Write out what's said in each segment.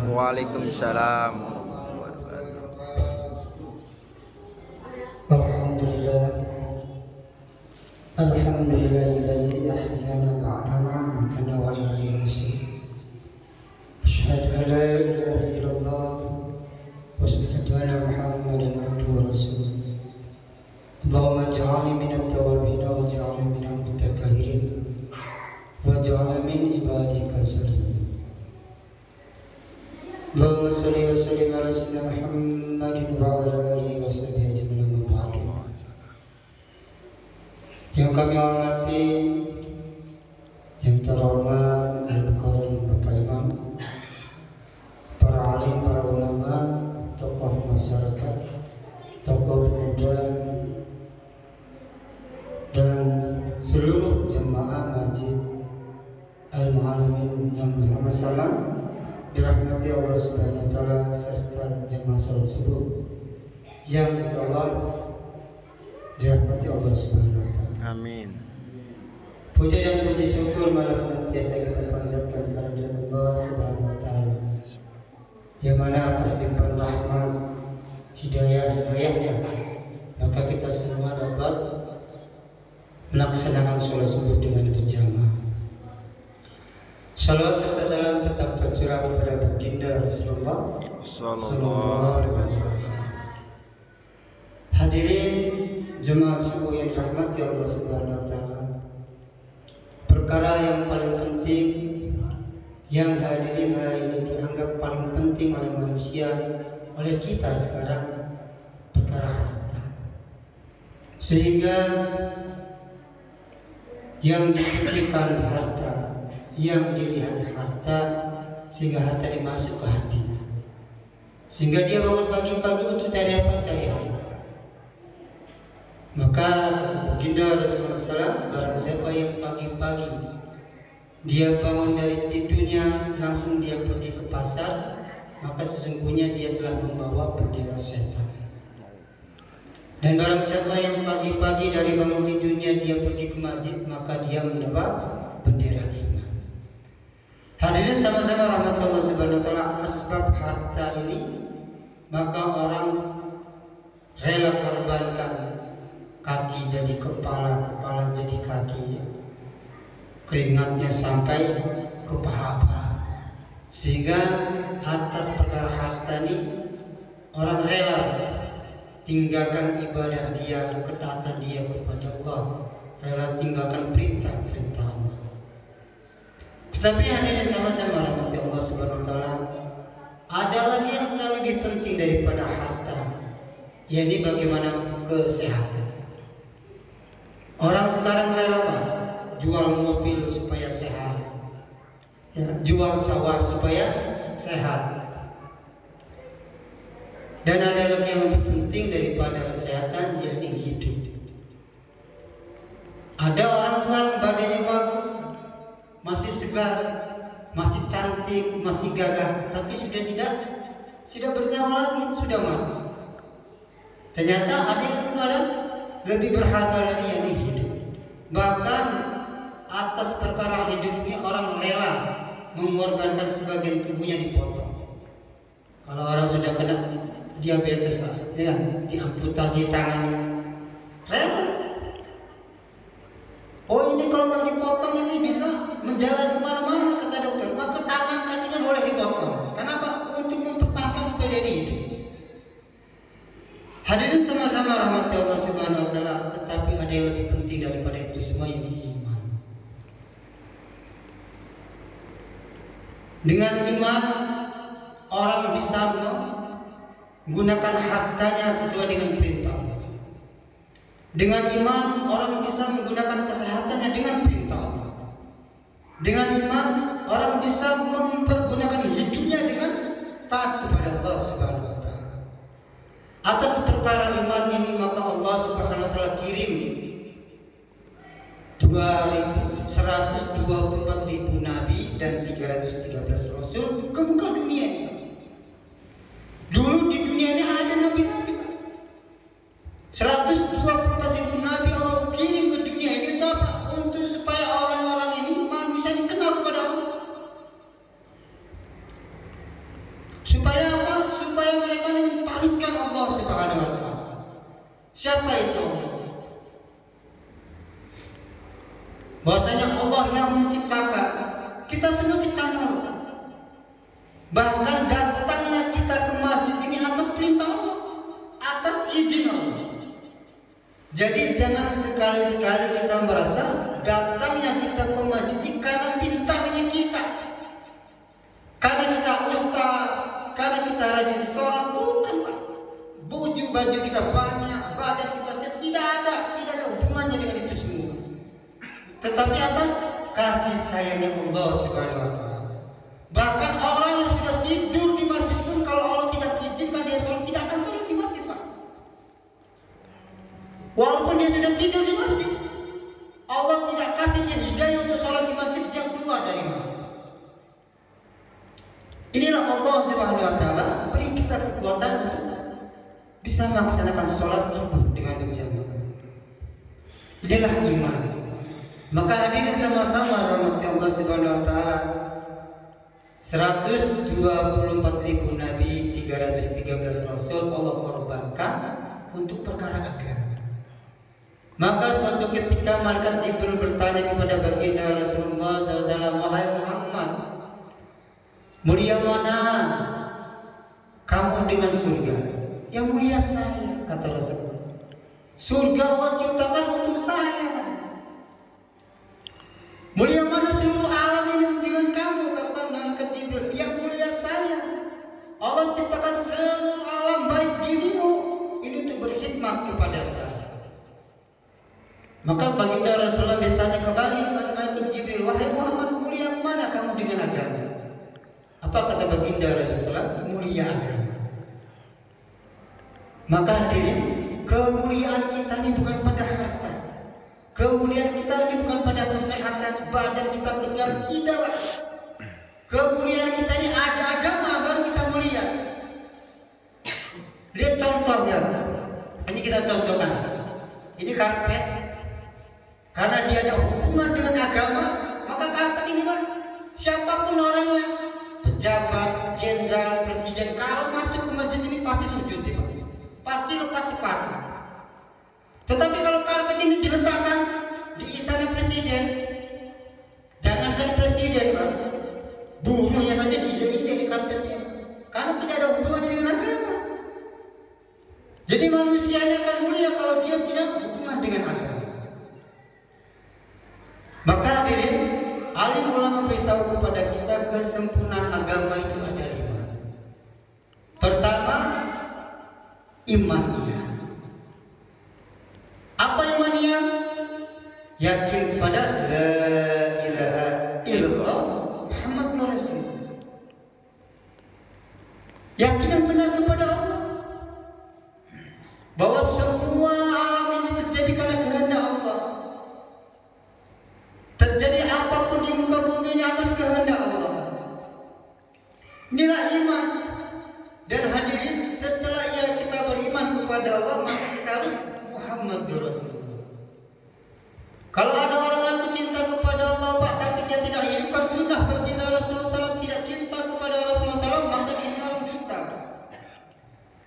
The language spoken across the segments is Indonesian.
Waalaikumsalam warahmatullahi wabarakatuh. Alhamdulillahilladzi ahyana ba'da ma amatana wa ilayhi nusyur. Asyhadu an la ilaha illallah wa asyhadu anna Muhammadan abduhu wa rasuluh. Allahumma ij'alni minat tawwabin wa ij'alni minal mutatahhirin wa ij'alni min ibadika salihin. Allahumma shalli wa sallim ala sayyidina Muhammadin wa ala alihi wa sahbihi ajma'in. Yang kami hormati, yang terhormat Al-Qarim Bapak Imam, para alim, para ulama, tokoh masyarakat, tokoh pemuda, dan seluruh jemaah Masjid Al-Mu'alimin yang bersama-sama dirahmati Allah Subhanahu wa Ta'ala, serta jemaah salat subuh yang insyaallah dirahmati Allah Subhanahu wa Ta'ala. Amin. Puja dan puji syukur malah senantiasa kita panjatkan kehadirat Allah Subhanahu wa Ta'ala, yang mana atas limpahan rahmat hidayahnya maka kita semua dapat melaksanakan sholat subuh dengan berjamaah. Salawat serta salam tetap tercurah kepada baginda Rasulullah Sallallahu Alaihi Wasallam. Hadirin jemaah subuh yang dirahmati Allah Subhanahu wa Ta'ala, perkara yang paling penting yang hadirin hari ini dianggap paling penting oleh manusia, oleh kita sekarang, perkara harta. Sehingga yang dipikirkan harta, yang dilihat harta, sehingga harta dimasuk ke hatinya, sehingga dia bangun pagi-pagi untuk cari apa? Cari harta. Maka baginda Rasulullah SAW, barang siapa yang pagi-pagi dia bangun dari tidurnya langsung dia pergi ke pasar, maka sesungguhnya dia telah membawa bendera setan. Dan barang siapa yang pagi-pagi dari bangun tidurnya dia pergi ke masjid, maka dia membawa bendera iman. Hadirin sama-sama rahmatullah subhanahu wa ta'ala, asbab harta ini maka orang rela korbankan. Kaki jadi kepala, kepala jadi kaki, keringatnya sampai ke paha, sehingga atas perkara harta ini orang rela tinggalkan ibadah dia, ketaatan dia kepada Allah, rela tinggalkan perintah-perintah Allah. Tetapi hadirin sama-sama rahmati Allah Subhanahu wa Ta'ala, ada lagi yang lebih penting daripada harta, yakni bagaimana kesehatan. Orang sekarang rela jual mobil supaya sehat, ya, jual sawah supaya sehat. Dan ada lagi yang lebih penting daripada kesehatan, yakni hidup. Ada orang sekarang badannya bagus, masih segar, masih cantik, masih gagah, tapi sudah bernyawa lagi, sudah mati. Ternyata ada yang kemarin lebih berharga dari yang hidup. Bahkan atas perkara hidupnya orang rela mengorbankan sebagian tubuhnya dipotong. Kalau orang sudah kena diabetes Pak, ya, diamputasi tangannya, rela. Oh ini kalau nggak dipotong ini bisa menjalan kemana-mana kata dokter, maka tangan kakinya boleh dipotong. Kenapa? Untuk mempertahankan supaya dia hidup. Hadirin sama-sama rahmat Allah Subhanahu wa Ta'ala, tetapi ada yang lebih penting daripada itu semua, yang iman. Dengan iman orang bisa menggunakan hartanya sesuai dengan perintah Allah. Dengan iman orang bisa menggunakan kesehatannya dengan perintah Allah. Dengan iman orang bisa mempergunakan hidupnya dengan taat kepada Allah Subhanahu wa Ta'ala. Atas perkara iman ini maka Allah Subhanahu wa Ta'ala kirim 124.000 nabi dan 313 rasul ke muka dunia ini. Dulu di dunia ini ada nabi-nabi. 124.000 nabi Allah kirim ke dunia ini untuk supaya orang-orang ini manusia dikenal kepada Allah. Supaya apa? Supaya mereka mentauhidkan Allah Subhanahu wa taala. Siapa itu? Bahwasanya Allah yang menciptakan. Kita semua ciptaan Allah. Bahkan datangnya kita ke masjid ini atas perintah Allah, atas izin Allah. Jadi jangan sekali-sekali kita merasa datangnya kita ke masjid ini karena pintarnya kita, karena kita ustaz, karena kita rajin sholat. Bukan Pak. Baju kita banyak, badan kita sehat, tidak ada hubungannya dengan itu semua. Tetapi atas kasih sayangnya Allah Subhanahu wa taala. Bahkan orang yang sudah tidur di masjid pun kalau Allah tidak izinkan dia sholat, tidak akan sholat di masjid, Pak. Walaupun dia sudah tidur di masjid, Allah tidak kasih dia hidayah untuk sholat di masjid, dia keluar dari masjid. Inilah Allah Subhanahu wa taala beri kita kekuatan untuk bisa melaksanakan sholat subuh dengan berjamaah. Inilah iman. Maka hadirin sama-sama rahmat Allah Subhanahu wa taala. 124.000 nabi, 313 rasul Allah korbankan untuk perkara agama. Maka suatu ketika malaikat Jibril bertanya kepada baginda Rasulullah SAW, "Wahai Muhammad, mulia mana kamu dengan surga?" "Yang mulia saya," kata Rasulullah. "Surga Allah ciptakan untuk saya." "Mulia mana seluruh alam ini dengan kamu?" kata malaikat Jibril. "Yang mulia saya. Allah ciptakan seluruh alam baik dirimu ini untuk berkhidmat kepada saya." Maka baginda Rasulullah ditanya kembali kepada malaikat Jibril, "Wahai Muhammad, mulia mana kamu dengan agama?" Apa kata baginda Rasulullah? "Mulia agama." Maka hadirin, kemuliaan kita ini bukan pada harta. Kemuliaan kita ini bukan pada kesehatan, badan kita tegar, tidak. Kemuliaan kita ini ada agama baru kita mulia. Lihat contohnya. Ini kita contohkan. Ini karpet. Karena dia ada hubungan dengan agama, maka karpet ini Pak, siapapun orangnya, pejabat, jenderal, presiden, kalau masuk ke masjid ini pasti sujud Pak. Pasti lepas sepatu. Tetapi kalau karpet ini diletakkan di istana presiden, jangankan presiden Pak, buruhnya saja diinjak-injak di karpetnya, karena tidak ada hubungannya dengan agama. Jadi manusianya akan mulia kalau dia punya hubungan dengan agama. Maka hadirin, alim ulama memberitahu kepada kita kesempurnaan agama itu ada 5. Pertama, imannya. Apa imannya? Yakin kepada la ilaha illallah Muhammadur Rasulullah. Yakin yang benar kepada Allah, bahwa semua alam ini terjadi karena kehendak Allah. Terjadi apapun di muka bumi ini atas kehendak Allah. Inilah iman. Dan hadirin, setelah kita beriman kepada Allah, maka kita harus Muhammadur Rasulullah. Kalau ada orang mengaku cinta kepada Allah Pak, tapi dia tidak hidupkan sunnah baginda Rasulullah SAW, tidak cinta kepada Rasulullah SAW, maka dia orang dusta.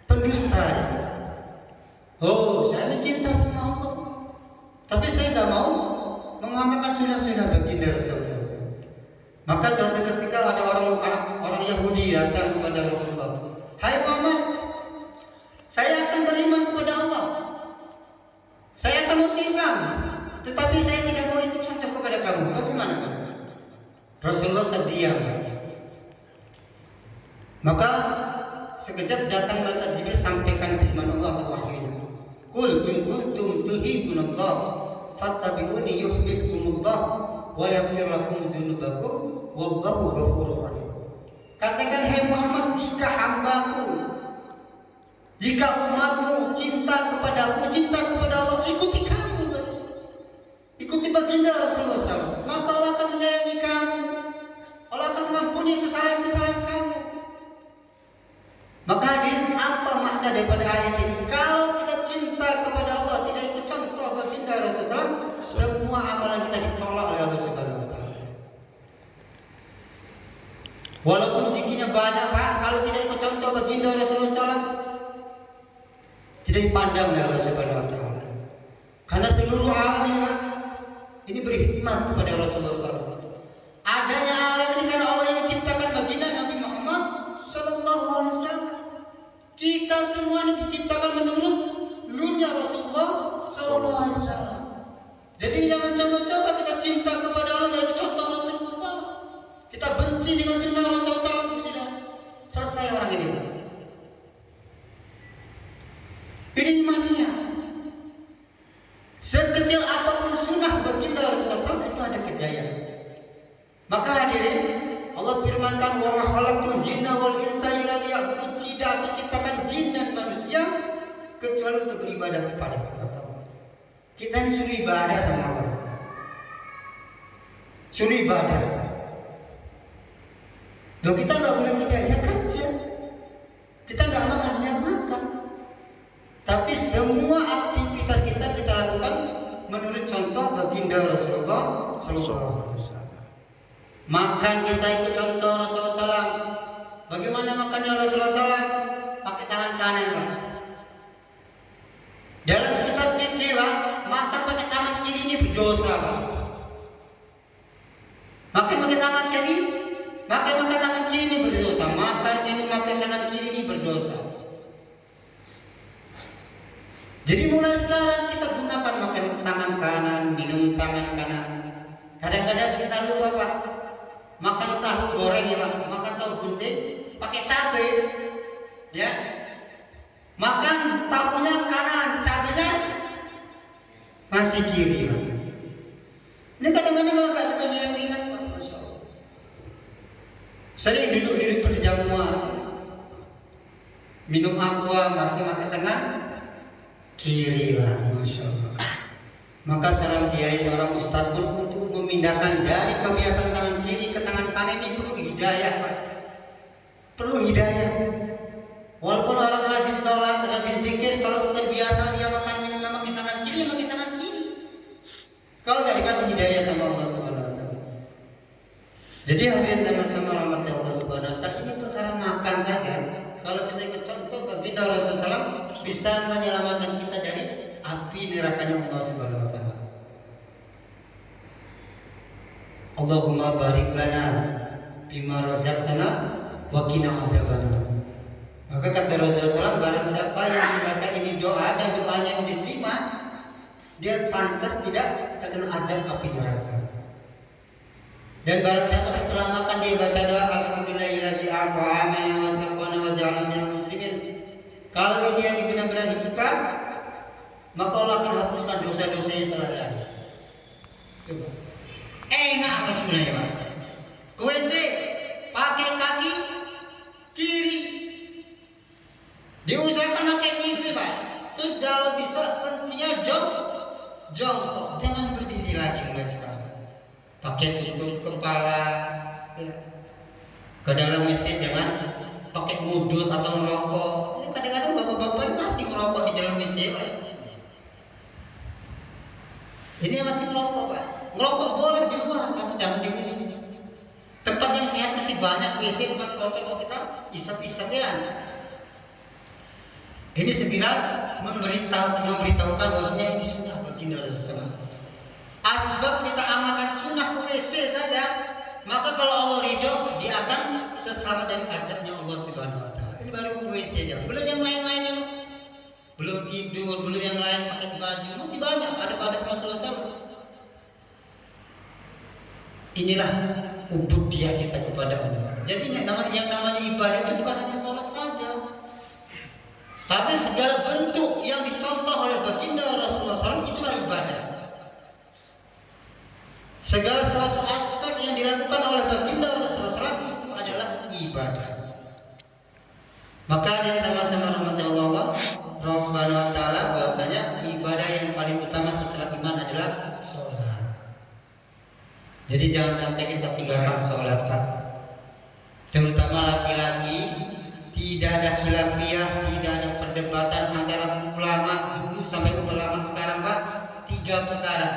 Pendusta. Oh, saya ini cinta sama Allah, tapi saya tidak mau mengamalkan sunnah-sunnah baginda Rasulullah SAW. Maka suatu ketika ada orang Yahudi datang kepada Rasulullah, "Hai Muhammad, saya akan beriman kepada Allah, saya akan masuk Islam, tetapi saya tidak mau ikut contoh kepada kamu. Bagaimana kan?" Rasulullah terdiam. Maka sekejap datang malaikat Jibril sampaikan firman Allah atau wahyunya. "Qul in kuntum tuhibbunallah fattabi'uni yuhibbukumullah wa yaghfir lakum dzunubakum wallahu ghafurur rahim." Katakan, "Hai Muhammad, jika hambaku, jika umatmu cinta kepadaku, cinta kepada Allah, ikuti kamu, ikuti baginda Rasulullah SAW, maka Allah akan menyayangi kamu, Allah akan mengampuni kesalahan-kesalahan kamu." Maka hadirin, apa makna daripada ayat ini? Kalau kita cinta kepada Allah, tidak ikut contoh baginda Rasulullah SAW, semua amalan kita ditolak oleh Allah Subhanahu wa taala. Walaupun zikirnya banyak Pak, kalau tidak ikut contoh baginda Rasulullah SAW, tidak dipandang oleh Allah Subhanahu Wa Taala. Karena seluruh alam ini Pak, ini berkhidmat kepada Rasulullah SAW. Adanya alam ini karena Allah yang menciptakan baginda Nabi Muhammad Sallallahu Alaihi Wasallam. Kita semua ini diciptakan menurut nurnya Rasulullah Sallallahu Alaihi Wasallam. Jadi jangan coba-coba kita cinta kepada Allah dari contoh Rasulullah SAW. Kita benci dengan sunnah Rasulullah SAW, tidak selesai orang ini. Ini imannya. Sekecil apapun sunnah baginda Rasulullah SAW itu ada kejayaan. Maka hadirin, Allah firmankan wa ma khalaqtul jinna wal insa illa liya'budun. Tidak aku ciptakan jin dan manusia kecuali untuk beribadah kepada kata Allah. Kita ini suruh ibadah sama Allah. Suruh ibadah. Loh kita nggak boleh kerja, ya kerja. Kita nggak makan, ya makan. Tapi semua aktivitas kita lakukan menurut contoh baginda Rasulullah SAW. Makan kita ikut contoh Rasulullah SAW. Bagaimana makannya Rasulullah SAW? Pakai tangan kanan Pak. Dalam kitab fikih Pak, makan pakai tangan kiri ini berdosa Pak. Makan pakai tangan kiri, makan tangan kiri ini berdosa. Makan ini makan tangan kiri ini berdosa. Jadi mulai sekarang kita gunakan makan tangan kanan, minum tangan kanan. Kadang-kadang kita lupa Pak. Makan tahu goreng ya Pak, makan tahu gunting pakai cabai, ya. Makan tahunya kanan, cabainya masih kiri Pak. Ini kadang-kadang kalau nggak kita ingat Pak, Masya Allah. Sering duduk perjamuan, minum aqua masih pakai tangan kiri Pak, Masya Allah. Maka seorang kiai, seorang ustadz pun untuk memindahkan dari kebiasaan tangan kiri ke tangan kanan ini perlu hidayah Pak. Perlu hidayah. Walaupun orang rajin sholat, rajin zikir, kalau terbiasa dia makan minum pakai tangan kiri, pakai tangan kiri. Kalau nggak dikasih hidayah sama Allah Subhanahu Wa Taala. Jadi hadirin sama-sama rahmat Allah Subhanahu Wa Taala, ini perkara makan saja. Kalau kita ikut contoh baginda Rasulullah SAW bisa menyelamatkan kita dari api nerakanya Allah Subhanahu Wa Taala. Allahumma barik lana bima razaqtana wa qina azabannar. Maka kata Rasulullah SAW, barang siapa yang membaca ini doa dan doanya diterima, dia pantas tidak terkena azab api neraka. Dan barang siapa setelah makan dia baca doa alhamdulillahillazi at'amana wa saqana wa ja'alana minal muslimin, kalau dia benar-benar ikhlas, maka Allah akan hapuskan dosa-dosa yang telah lalu. Coba. Enak apa sebenarnya Pak? Ke WC pakai kaki kiri, diusahakan pakai kiri Pak. Terus kalau bisa kuncinya jongkok, jangan berdiri lagi mulai sekarang. Pakai tutup kepala, ya. Ke dalam WC jangan pakai ngudut atau ngerokok. Ini kadang-kadang bapak-bapak masih ngerokok di dalam WC Pak. Ini masih ngerokok Pak. Ngerokok boleh di luar, tapi jangan di WC. Tempat yang sehat masih banyak, WC tempat kotor kok kita isap-isap ya. Ini segera memberitahukan bahwasanya ini sunnah baginda Rasulullah. Asbab kita amalkan sunnah ke WC saja, maka kalau Allah ridho, dia akan terselamat dari azabnya Allah Subhanahu Wa Taala. Ini baru ke WC aja, belum yang lain-lainnya, belum tidur, belum yang lain pakai baju, masih banyak pada Rasulullah SAW. Inilah ubudiyah kita kepada Allah. Jadi yang namanya ibadah itu bukan hanya sholat saja, tapi segala bentuk yang dicontoh oleh baginda Rasulullah SAW itulah ibadah. Segala sesuatu aspek yang dilakukan oleh baginda Rasulullah SAW itu adalah ibadah. Maka dia sama-sama rahmatnya Allah Subhanahu Wa Taala bahwasanya ibadah yang paling utama setelah iman adalah sholat. Jadi jangan sampai kita tinggalkan sholat Pak. Terutama laki-laki, tidak ada khilafiyah, tidak ada perdebatan antara ulama dulu sampai ulama sekarang Pak. 3 perkara.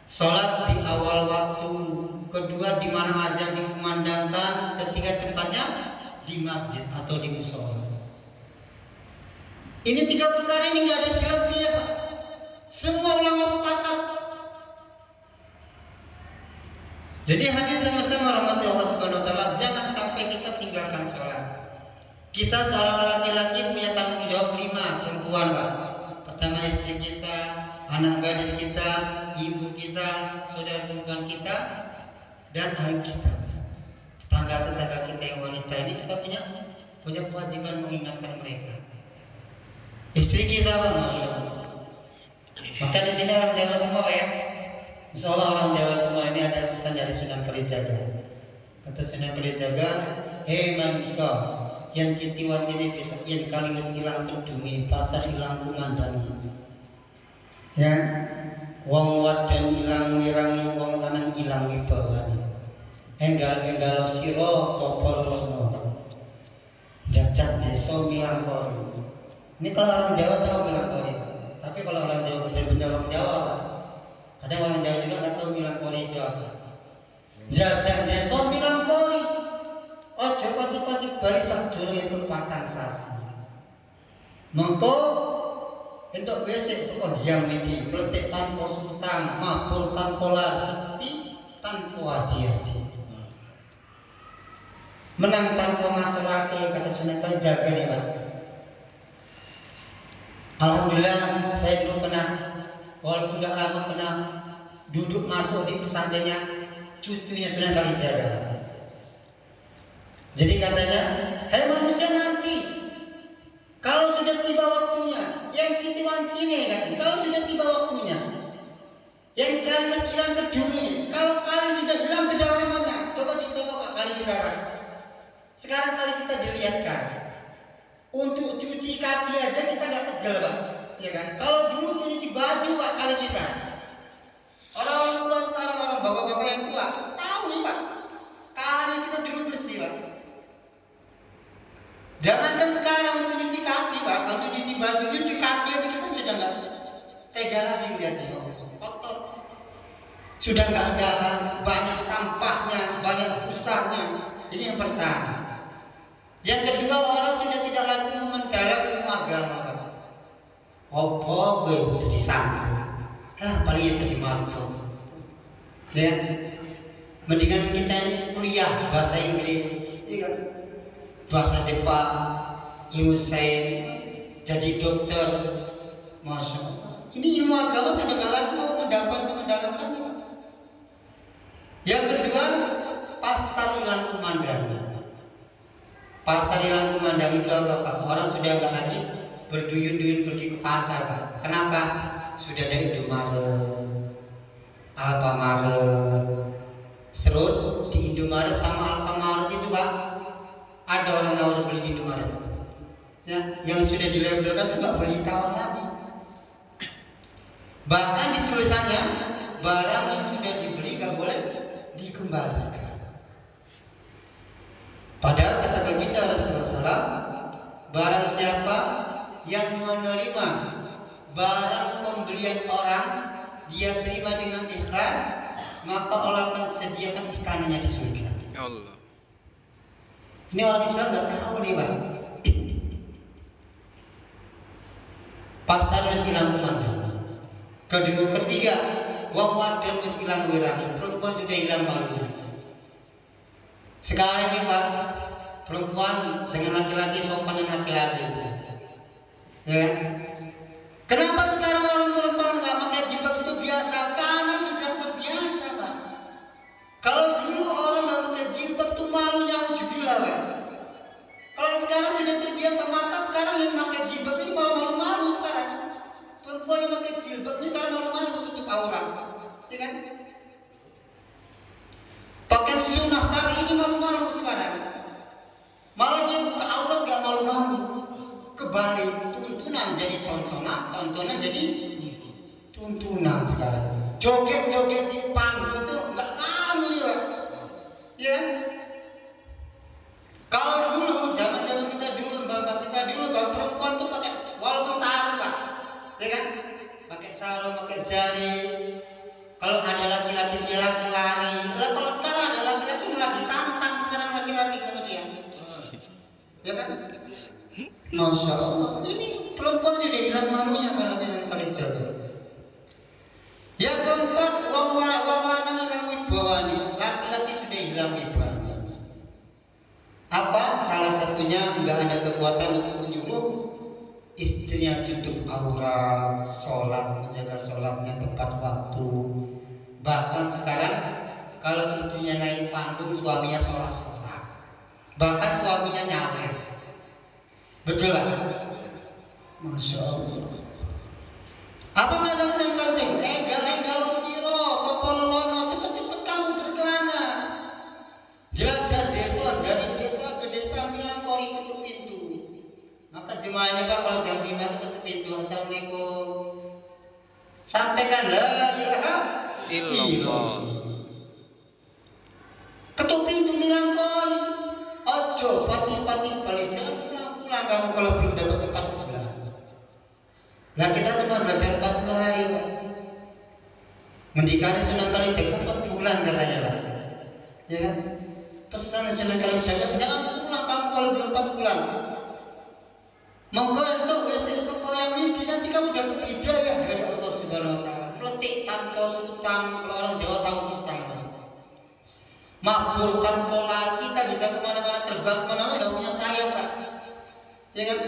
Sholat di awal waktu, kedua di mana azan dikumandangkan, ketiga tempatnya di masjid atau di musola. Ini 3 perkara ini nggak ada khilafnya, Pak. Semua ulama sepakat. Jadi hadir sama-sama rahmati Allah Subhanahu wa taala, jangan sampai kita tinggalkan sholat. Kita seorang laki-laki punya tanggung jawab 5 perempuan, Pak. Pertama istri kita, anak gadis kita, ibu kita, saudara perempuan kita, dan anak kita. Tetangga-tetangga kita yang wanita ini kita punya kewajiban mengingatkan mereka. Istri kita, Pak, Masya Allah. Maka di sini orang Jawa semua, Pak, ya. Insya Allah orang Jawa semua ini ada pesan dari Sunan Kalijaga. Kata Sunan Kalijaga, hei manusia, yang titiwan ini besok yang kali wis ilang kedungi, pasar ilang kumandangi. Ya, wong wadon ilang wirangi, wong lanang ilang wibawani. Enggal-enggal siro topol lono, jajak desa milangkori. Ini kalau orang Jawa tahu milangkori, tapi kalau orang Jawa benar-benar orang Jawa, Pak. Kadang orang Jawa juga nggak tahu milangkori itu apa. Jajak desa milangkori. Ojo pati-pati bari sadurung itu patang sasi. Mengko entuk besek saka hyang iki, kletik tanpa sutang, mabur tanpa lar, sekti tanpa aji-aji. Menang tanpa ngasorake, kata Sunan Kalijaga nih, Pak. Alhamdulillah saya dulu pernah, walaupun sudah lama pernah duduk masuk di pesantrennya cucunya Sunan Kalijaga. Jadi katanya, hai manusia nanti, kalau sudah tiba waktunya, yang titiwan kini katanya, kalau sudah tiba waktunya, yang kali kesilan keduni, kalau kali sudah bilang kedalamannya, coba ditengok Pak kali kita kan. Sekarang kali kita dilihat sekarang. Untuk cuci kaki aja kita nggak tegel, Pak, ya kan? Kalau dulu cuci baju, Pak, kali kita. Orang tua sekarang, orang bapak-bapak yang tua tahu nih, Pak, kali kita dulu bersih, Pak. Jangankan sekarang untuk cuci kaki, Pak, untuk cuci baju, cuci kaki aja kita sudah nggak tega lagi melihatnya, kotor. Sudah nggak ada banyak sampahnya, banyak busanya. Ini yang pertama. Yang kedua, orang sudah tidak lagi mendalam ilmu agama, Pak. Opo gue jadi santri, lah paling jadi marbot. Ya, mendingan kita ini kuliah bahasa Inggris, ya kan? Bahasa Jepang, ilmu sains, jadi dokter, masya Allah. Ini ilmu agama sudah nggak lagi mau mendalamkan. Yang kedua, pasar hilang pemandangan. Pasar hilang pemandangan itu apa, Pak? Orang sudah nggak lagi berduyun-duyun pergi ke pasar, Pak. Kenapa? Sudah ada Indomaret, Alfamaret. Terus di Indomaret sama Alfamaret itu, Pak, ada orang nawar beli di Indomaret. Ya, yang sudah dilabelkan itu nggak boleh ditawar lagi. Bahkan di tulisannya, barang yang sudah dibeli nggak boleh dikembalikan. Padahal kata baginda Rasulullah SAW, barang siapa yang menerima barang pembelian orang, dia terima dengan ikhlas, maka Allah akan sediakan istananya di surga. Allah. Ini orang Islam nggak tahu nih, Pak. Pasar harus hilang pemandangan. Kedua, ketiga, wong wadon harus hilang wirani, perempuan sudah hilang malunya. Sekarang ini, Pak, perempuan dengan laki-laki sopan dengan laki-laki, ya kan? Kenapa sekarang orang perempuan nggak pakai jilbab itu biasa? Karena sudah terbiasa, Pak. Kalau dulu orang nggak pakai jilbab tuh malunya ujubillah, Pak. Kalau sekarang sudah terbiasa, maka sekarang yang pakai jilbab ini malu-malu sekarang. Perempuan yang pakai jilbab ini sekarang malu-malu tutup aurat, ya kan? Pakai sunnah syar'i ini malu-malu sekarang. Malah dia buka aurat gak malu-malu. Kebalik, tuntunan jadi tontonan, tontonan jadi tuntunan sekarang. Joget-joget di panggung itu gak malu dia, Pak. Ya. Kalau dulu, zaman-zaman kita dulu, bapak kita dulu, bapak perempuan tuh pakai walaupun sarung, Pak, ya kan? Pakai sarung, pakai jari. Kalau ada laki-laki dia langsung lari. Lah kalau sekarang ya kan? Masya Allah, ini perempuan sudah hilang malunya karena dengan kali jaga. Yang keempat, wong lanang hilang wibawanya, laki-laki sudah hilang wibawanya. Apa? Salah satunya nggak ada kekuatan untuk menyuruh istrinya tutup aurat, sholat, menjaga sholatnya tepat waktu. Bahkan sekarang kalau istrinya naik panggung, suaminya sholat. Bahkan suaminya nyawer. Betul lah. Masya Allah. Apa kata kalian? Galau siro, kepololono, cepet-cepet kamu berkelana. Jelajah desa, dari desa ke desa, bilang kori ketuk pintu. Maka jemaah ini Pak, kalau jam 5 itu ketuk pintu. Assalamualaikum. Sampaikan la ilaha illallah. Ketuk pintu bilang kori. Ojo pati-pati balik, jangan pulang-pulang kamu kalau belum dapat 4 bulan. Nah kita cuma belajar 40 hari Pak. Mendikani Sunan Kalijaga 4 bulan katanya Pak. Ya kan? Pesan Sunan Kalijaga, jangan pulang kamu kalau belum 4 bulan. Monggo untuk WC supaya mimpi nanti kamu dapat hidayah dari Allah Subhanahu wa taala. Meletik tanpa sutang, kalau orang Jawa tahu sutang. Makbul tanpa lagi, kita bisa kemana-mana, terbang kemana-mana, gak punya sayap Pak. Ya kan?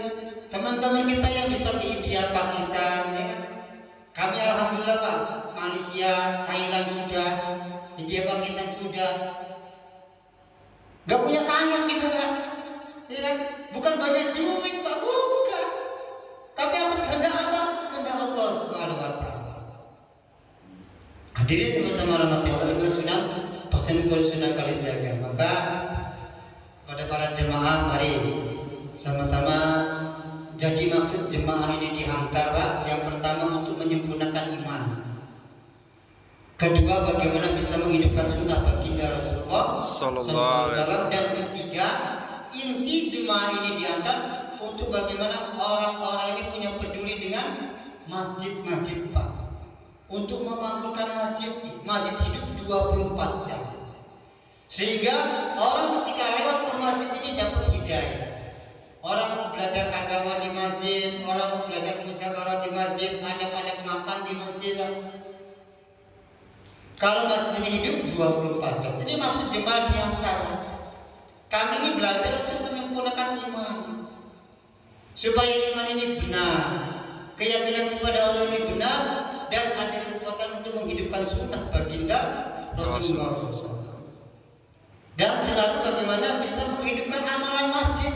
Teman-teman kita yang bisa ke India, Pakistan, ya kan? Kami alhamdulillah Pak, Malaysia, Thailand sudah, India, Pakistan sudah. Gak punya sayap kita Pak. Ya kan? Bukan banyak duit Pak, bukan. Tapi atas kehendak apa? Kehendak Allah Subhanahu wa taala. Hadirin sama-sama rahmatullahi wabarakatuh. Pesan Sunan Kalijaga. Maka pada para jemaah, mari sama-sama. Jadi maksud jemaah ini diantar Pak, yang pertama untuk menyempurnakan iman, kedua bagaimana bisa menghidupkan sunnah baginda Rasulullah Sallallahu Alaihi Wasallam, dan ketiga inti jemaah ini diantar untuk bagaimana orang-orang ini punya peduli dengan masjid-masjid Pak, untuk memakmurkan masjid hidup 24 jam, sehingga orang ketika lewat ke masjid ini dapat hidayah. Orang mau belajar agama di masjid, orang mau belajar musyawarah di masjid, ada makan di masjid. Kalau masjid ini hidup 24 jam, ini maksud jemaah diantar. Kami ini belajar untuk menyempurnakan iman, supaya iman ini benar, keyakinan kepada Allah ini benar, dan ada kekuatan untuk menghidupkan sunnah baginda Rasulullah SAW. Dan selalu bagaimana bisa menghidupkan amalan masjid.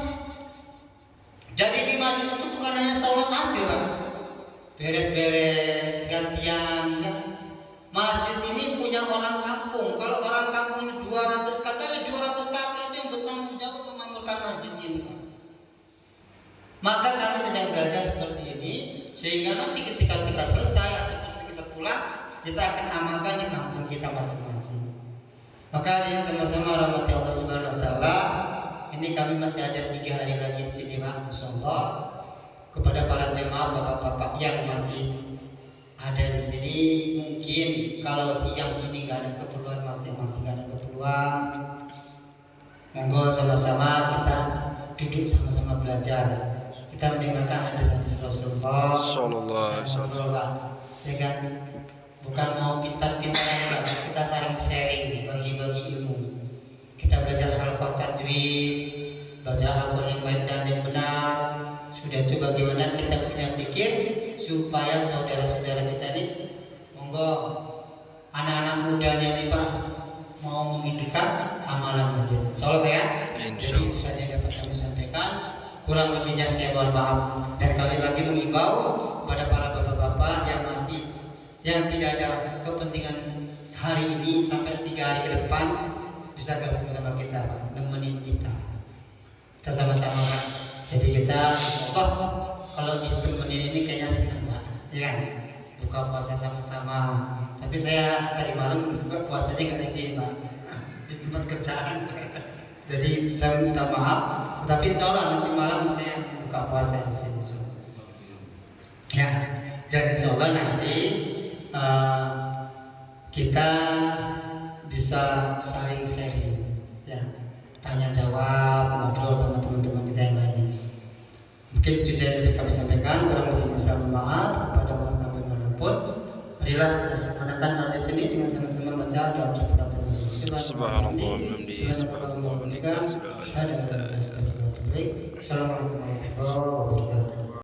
Jadi di masjid itu bukan hanya sholat aja Pak, beres-beres, gantian ya. Masjid ini punya orang kampung. Kalau orang kampung ini 200 kakak, ya 200 kakak itu yang bertanggung jawab untuk memakmurkan masjid ini Pak. Maka kami sedang belajar seperti ini, sehingga nanti ketika kita selesai atau ketika kita pulang, kita akan amalkan di kampung kita masing-masing. Maka dia sama-sama rahmati Allah Subhanahu wa taala. Ini kami masih ada 3 hari lagi di sini Pak, insyaallah. Kepada para jemaah bapak-bapak yang masih ada di sini, mungkin kalau siang ini nggak ada keperluan, masing-masing nggak ada keperluan, monggo sama-sama kita duduk sama-sama belajar. Kita mendengarkan hadis Rasulullah Sallallahu Alaihi Wasallam, ya kan? Bukan mau pintar-pintaran, kita saling sharing, bagi-bagi ilmu. Kita belajar halaqah tajwid, baca Al-Quran yang baik dan yang benar. Sudah itu bagaimana kita punya pikir supaya saudara-saudara kita ini, monggo anak-anak mudanya nih Pak, mau menghidupkan amalan masjid. Insyaallah Pak ya. Jadi itu saja yang dapat kami sampaikan. Kurang lebihnya saya mohon maaf, dan kami lagi mengimbau kepada para bapak-bapak yang tidak ada kepentingan hari ini sampai 3 hari ke depan bisa gabung sama kita Pak, nemenin kita sama-sama Pak. Jadi kita kalau ditemenin ini kayaknya senang Pak, ya kan? Buka puasa sama-sama. Tapi saya tadi malam buka puasanya nggak di sini Pak, di tempat kerjaan. Jadi saya minta maaf, tapi insya Allah nanti malam saya buka puasa di sini. Ya, jadi insya Allah nanti kita bisa saling sharing, ya, tanya jawab, ngobrol sama teman-teman kita yang Mungkin itu saja yang kami sampaikan. Kurang lebihnya kami mohon maaf kepada orang kami berlaput. Marilah kita sempurnakan majelis ini dengan sama-sama baca doa kifaratul majelis. Subhanallah walhamdulillah. Subhanallah walhamdulillah. Assalamualaikum warahmatullahi wabarakatuh.